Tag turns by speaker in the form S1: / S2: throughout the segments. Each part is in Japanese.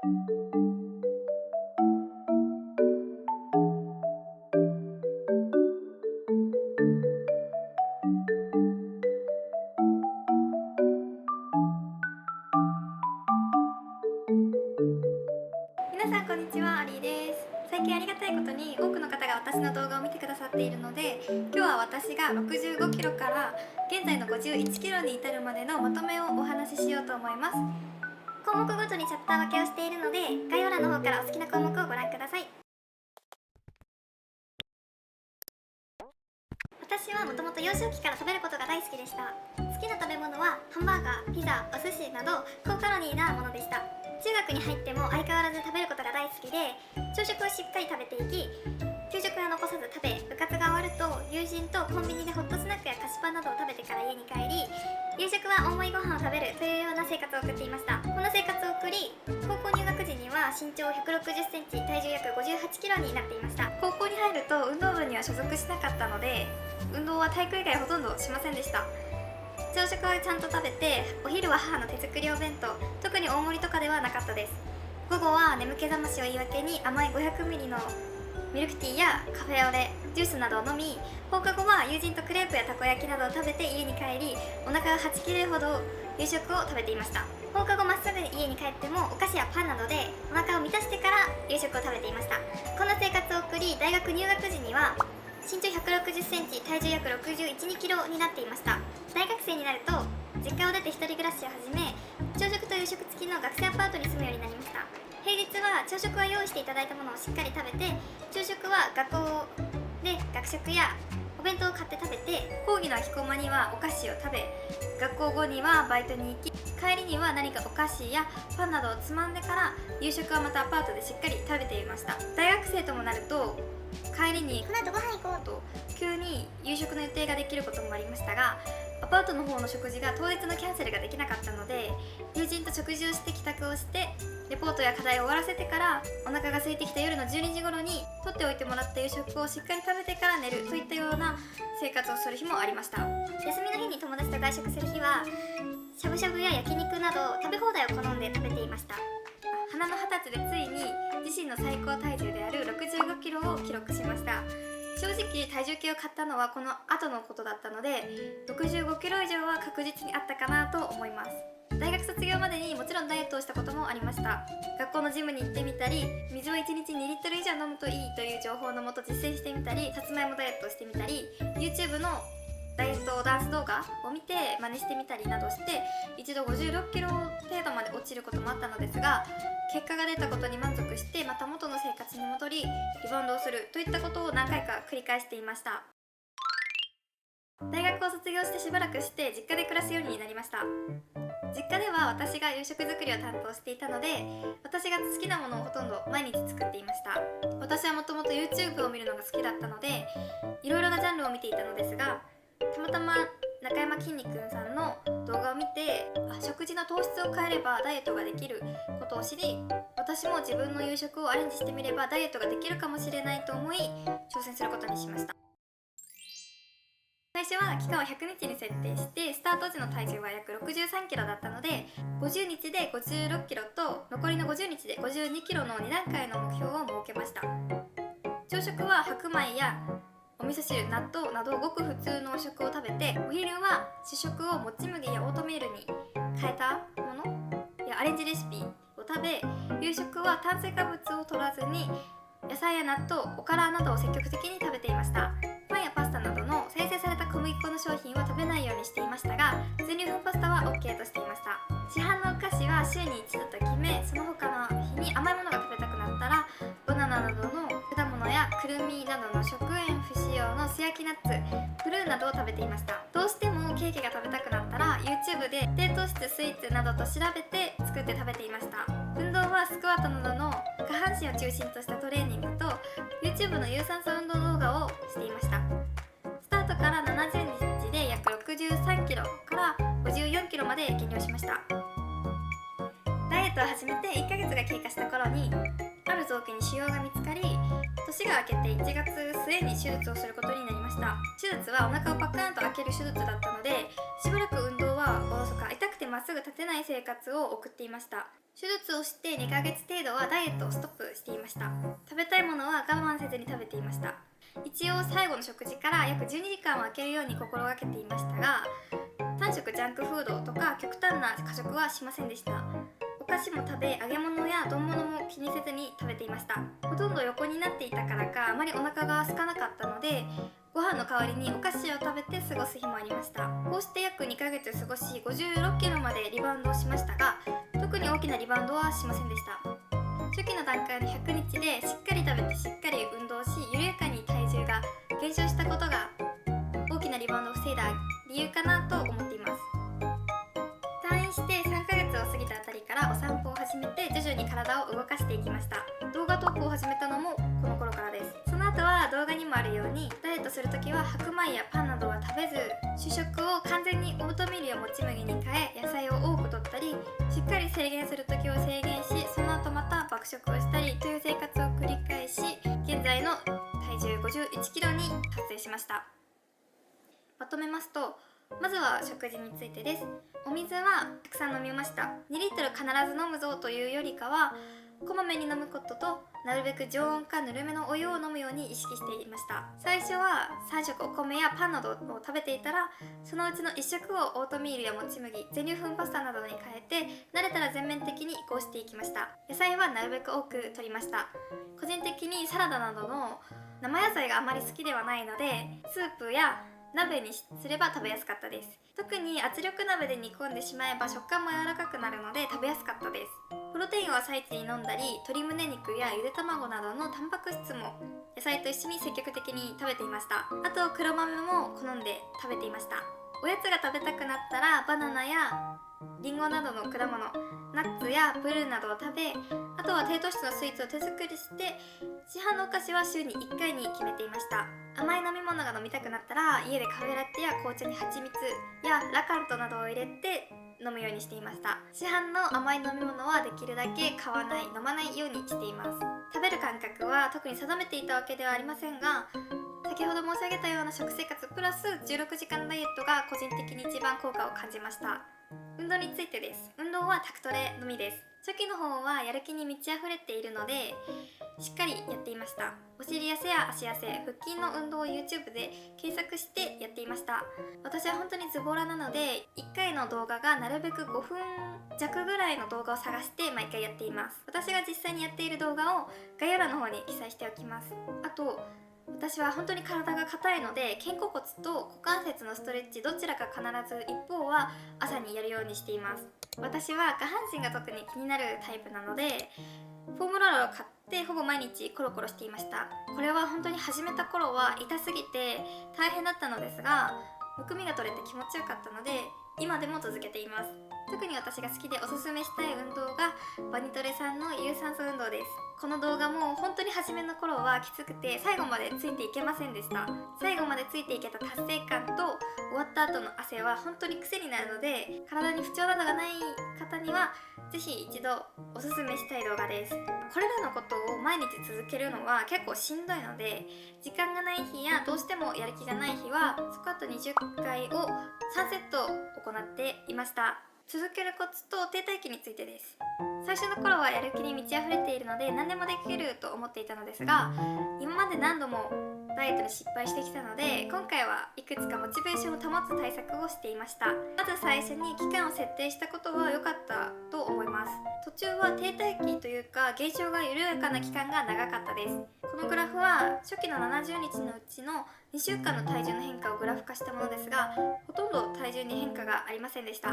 S1: 皆さんこんにちは、アリーです。最近ありがたいことに多くの方が私の動画を見てくださっているので、今日は私が65キロから現在の51キロに至るまでのまとめをお話ししようと思います。項目ごとにチャプター分けをしているので、概要欄の方からお好きな項目をご覧ください。私はもともと幼少期から食べることが大好きでした。好きな食べ物はハンバーガー、ピザ、お寿司など高カロリーなものでした。中学に入っても相変わらず食べることが大好きで、朝食をしっかり食べていき、給食は残さず食べ、部活が終わると友人とコンビニでホットスナックや菓子パンなどを食べてから家に帰り、夕食は大盛りご飯を食べるというような生活を送っていました。この生活を送り、高校入学時には身長160センチ、体重約58キロになっていました。高校に入ると運動部には所属しなかったので、運動は体育以外ほとんどしませんでした。朝食はちゃんと食べて、お昼は母の手作りお弁当、特に大盛りとかではなかったです。午後は眠気覚ましを言い訳に甘い500ミリのミルクティーやカフェオレ、ジュースなどを飲み、放課後は友人とクレープやたこ焼きなどを食べて家に帰り、お腹がはち切れるほど夕食を食べていました。放課後まっすぐ家に帰ってもお菓子やパンなどでお腹を満たしてから夕食を食べていました。こんな生活を送り、大学入学時には身長160センチ、体重約61、2キロになっていました。大学生になると実家を出て一人暮らしを始め、朝食と夕食付きの学生アパートに住むようになりました。平日は朝食は用意していただいたものをしっかり食べて、昼食は学校で学食やお弁当を買って食べて、講義の空きコマにはお菓子を食べ、学校後にはバイトに行き、帰りには何かお菓子やパンなどをつまんでから夕食はまたアパートでしっかり食べていました。大学生ともなると帰りにこの後ご飯行こうと急に夕食の予定ができることもありましたが、アパートの方の食事が当日のキャンセルができなかったので、友人と食事をして帰宅をしてレポートや課題を終わらせてから、お腹が空いてきた夜の12時頃に取っておいてもらった夕食をしっかり食べてから寝るといったような生活をする日もありました。休みの日に友達と外食する日はしゃぶしゃぶや焼肉など食べ放題を好んで食べていました。花の20歳でついに自身の最高体重である65キロを記録しました。正直体重計を買ったのはこの後のことだったので、65キロ以上は確実にあったかなと思います。大学卒業までにもちろんダイエットをしたこともありました。学校のジムに行ってみたり、水を1日2リットル以上飲むといいという情報のもと実践してみたり、さつまいもダイエットをしてみたり、 YouTube のダイエットダンス動画を見て真似してみたりなどして、一度56キロ程度まで落ちることもあったのですが、結果が出たことに満足してまた元の生活に戻り、リバウンドをするといったことを何回か繰り返していました。大学を卒業してしばらくして実家で暮らすようになりました。実家では私が夕食作りを担当していたので、私が好きなものをほとんど毎日作っていました。私はもともと YouTube を見るのが好きだったので、いろいろなジャンルを見ていたのですが、たまたま中山きんに君さんの動画を見て、食事の糖質を変えればダイエットができることを知り、私も自分の夕食をアレンジしてみればダイエットができるかもしれないと思い挑戦することにしました。最初は期間を100日に設定して、スタート時の体重は約63キロだったので、50日で56キロと残りの50日で52キロの2段階の目標を設けました。朝食は白米やお味噌汁、納豆などごく普通の食を食べて、お昼は主食をもち麦やオートミールに変えたものやアレンジレシピを食べ、夕食は炭水化物を取らずに野菜や納豆、おからなどを積極的に食べていました。パンやパスタなどの精製された小麦粉の商品は食べないようにしていましたが、全粒粉パスタは OK としていました。市販のお菓子は週に一度と決め、その他の日に甘いものが食べたくなったらバナナなどの果物やくるみなどの食塩不使用の素焼きナッツ、プルーンなどを食べていました。どうしてもケーキが食べたくなったら YouTube で低糖質スイーツなどと調べて作って食べていました。運動はスクワットなどの下半身を中心としたトレーニングと YouTube の有酸素運動動画をしていました。スタートから70日で約63キロから54キロまで減量しました。ダイエットを始めて1ヶ月が経過した頃に、ある臓器に腫瘍が見つかり、年が明けて1月末に手術をすることになりました。手術はお腹をパカーンと開ける手術だったので、しばらく運動はおろそか、痛くてまっすぐ立てない生活を送っていました。手術をして2ヶ月程度はダイエットをストップしていました。食べたいものは我慢せずに食べていました。一応最後の食事から約12時間を空けるように心がけていましたが、3食ジャンクフードとか極端な過食はしませんでした。お菓子も食べ、揚げ物や丼物も気にせずに食べていました。ほとんど横になっていたからかあまりお腹が空かなかったので、ご飯の代わりにお菓子を食べて過ごす日もありました。こうして約2ヶ月過ごし、56キロまでリバウンドをしましたが、特に大きなリバウンドはしませんでした。初期の段階の100日でしっかり食べてしっかり運動し、緩やかに体重が減少したことが大きなリバウンドを防いだ理由かなと思っています。退院して3ヶ月を過ぎたあたりからお散歩を始めて徐々に体を動かしていきました。動画投稿を始めたのもこの頃からです。その後は動画にもあるように、ダイエットするときは白米やパンなどは食べず、主食を完全にオートミールやもち麦に変え、野菜を多く摂ったり、しっかり制限するときを制限し、その後また爆食をしたりという生活を繰り返し、現在の体重51キロに達成しました。まとめますと、まずは食事についてです。お水はたくさん飲みました。2リットル必ず飲むぞというよりかは、こまめに飲むことと、なるべく常温かぬるめのお湯を飲むように意識していました。最初は3食お米やパンなどを食べていたら、そのうちの1食をオートミールやもち麦、全粒粉パスタなどに変えて、慣れたら全面的に移行していきました。野菜はなるべく多く摂りました。個人的にサラダなどの生野菜があまり好きではないので、スープや鍋にすれば食べやすかったです。特に圧力鍋で煮込んでしまえば食感も柔らかくなるので食べやすかったです。プロテインを朝一に飲んだり、鶏胸肉やゆで卵などのタンパク質も野菜と一緒に積極的に食べていました。あと黒豆も好んで食べていました。おやつが食べたくなったらバナナやリンゴなどの果物、ナッツやプルーンなどを食べ、あとは低糖質のスイーツを手作りして、市販のお菓子は週に1回に決めていました。甘い飲み物が飲みたくなったら、家でカフェラテや紅茶に蜂蜜やラカントなどを入れて飲むようにしていました。市販の甘い飲み物はできるだけ買わない、飲まないようにしています。食べる感覚は特に定めていたわけではありませんが、先ほど申し上げたような食生活プラス16時間ダイエットが個人的に一番効果を感じました。運動についてです。運動はタクトレのみです。初期の方はやる気に満ち溢れているのでしっかりやっていました。お尻痩せや足痩せ、腹筋の運動を YouTube で検索してやっていました。私は本当にズボラなので、1回の動画がなるべく5分弱ぐらいの動画を探して毎回やっています。私が実際にやっている動画を概要欄の方に記載しておきます。あと、私は本当に体が硬いので、肩甲骨と股関節のストレッチどちらか必ず一方は朝にやるようにしています。私は下半身が特に気になるタイプなので、フォームローラーを買ってほぼ毎日コロコロしていました。これは本当に始めた頃は痛すぎて大変だったのですが、むくみが取れて気持ちよかったので今でも続けています。特に私が好きでおすすめしたい運動がバニトレさんの有酸素運動です。この動画も本当に初めの頃はきつくて最後までついていけませんでした。最後までついていけた達成感と終わった後の汗は本当に癖になるので、体に不調などがない方にはぜひ一度おすすめしたい動画です。これらのことを毎日続けるのは結構しんどいので、時間がない日やどうしてもやる気がない日はスクワット20回を3セット行っていました。続けるコツと停滞期についてです。最初の頃はやる気に満ち溢れているので何でもできると思っていたのですが、今まで何度もダイエットに失敗してきたので、今回はいくつかモチベーションを保つ対策をしていました。まず最初に期間を設定したことは良かったと思います。途中は停滞期というか減少が緩やかな期間が長かったです。このグラフは初期の70日のうちの2週間の体重の変化をグラフ化したものですが、ほとんど体重に変化がありませんでした。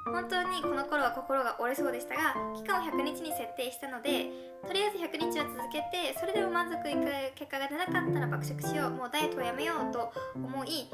S1: 本当にこの頃は心が折れそうでしたが、期間を100日に設定したので、とりあえず100日は続けて、それでも満足いく結果が出なかったら爆食しよう、もうダイエットをやめようと思い、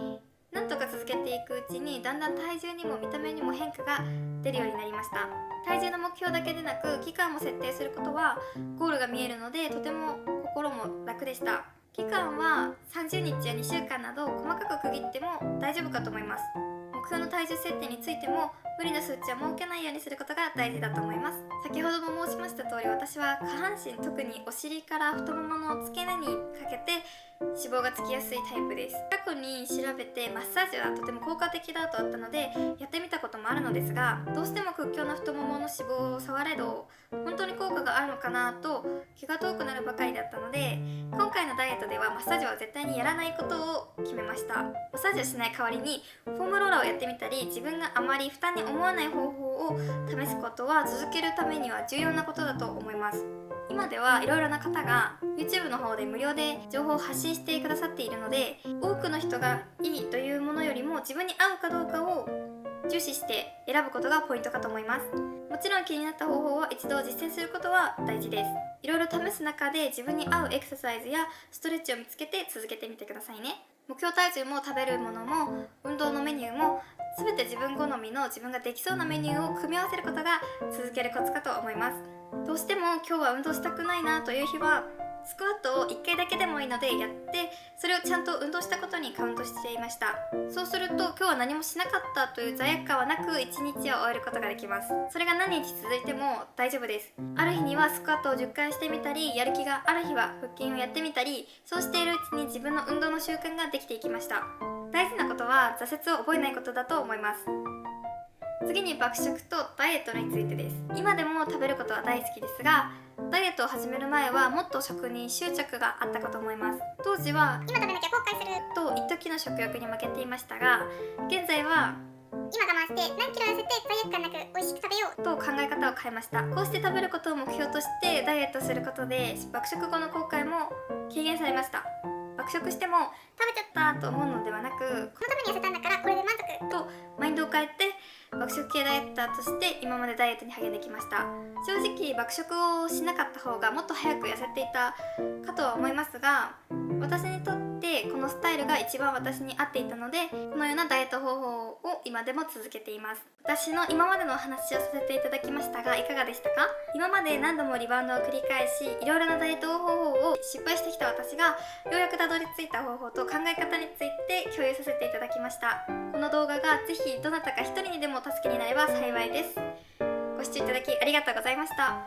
S1: なんとか続けていくうちにだんだん体重にも見た目にも変化が出るようになりました。体重の目標だけでなく期間も設定することはゴールが見えるので、とても心も楽でした。期間は30日や2週間など細かく区切っても大丈夫かと思います。目標の体重設定についても無理な数値は設けないようにすることが大事だと思います。先ほども申しました通り、私は下半身、特にお尻から太ももの付け根にかけて脂肪がつきやすいタイプです。過去に調べてマッサージはとても効果的だとあったのでやってみたこともあるのですが、どうしても屈強な太ももの脂肪を触れど本当に効果があるのかなと気が遠くなるばかりだったので、今回のダイエットではマッサージは絶対にやらないことを決めました。マッサージをしない代わりにフォームローラーをやってみたり、自分があまり負担に思わない方法を試すことは続けるためには重要なことだと思います。今ではいろいろな方が YouTube の方で無料で情報を発信してくださっているので、多くの人がいいというものよりも自分に合うかどうかを重視して選ぶことがポイントかと思います。もちろん気になった方法は一度実践することは大事です。いろいろ試す中で自分に合うエクササイズやストレッチを見つけて続けてみてくださいね。目標体重も食べるものも運動のメニューも全て自分好みの自分ができそうなメニューを組み合わせることが続けるコツかと思います。どうしても今日は運動したくないなという日はスクワットを1回だけでもいいのでやって、それをちゃんと運動したことにカウントしていました。そうすると今日は何もしなかったという罪悪感はなく1日を終えることができます。それが何日続いても大丈夫です。ある日にはスクワットを10回してみたり、やる気がある日は腹筋をやってみたり、そうしているうちに自分の運動の習慣ができていきました。大事なことは挫折を覚えないことだと思います。次に爆食とダイエットについてです。今でも食べることは大好きですが、ダイエットを始める前はもっと食に執着があったかと思います。当時は
S2: 今食べなきゃ後悔する
S1: と一時の食欲に負けていましたが、現在は
S2: 今我慢して何キロ痩せて罪悪感なく美味しく食べよう
S1: と考え方を変えました。こうして食べることを目標としてダイエットすることで爆食後の後悔も軽減されました。爆食しても食べちゃったと思うのではなく、
S2: このために痩せたんだからこれで満足
S1: とマインドを変えて爆食系ダイエッターとして今までダイエットに励んできました。正直爆食をしなかった方がもっと早く痩せていたかとは思いますが、私にとってこのスタイルが一番私に合っていたので、このようなダイエット方法を今でも続けています。私の今までのお話をさせていただきましたがいかがでしたか？今まで何度もリバウンドを繰り返しいろいろなダイエット方法を失敗してきた私がようやくたどり着いた方法と考え方について共有させていただきました。この動画がぜひどなたか一人にでも助けになれば幸いです。ご視聴いただきありがとうございました。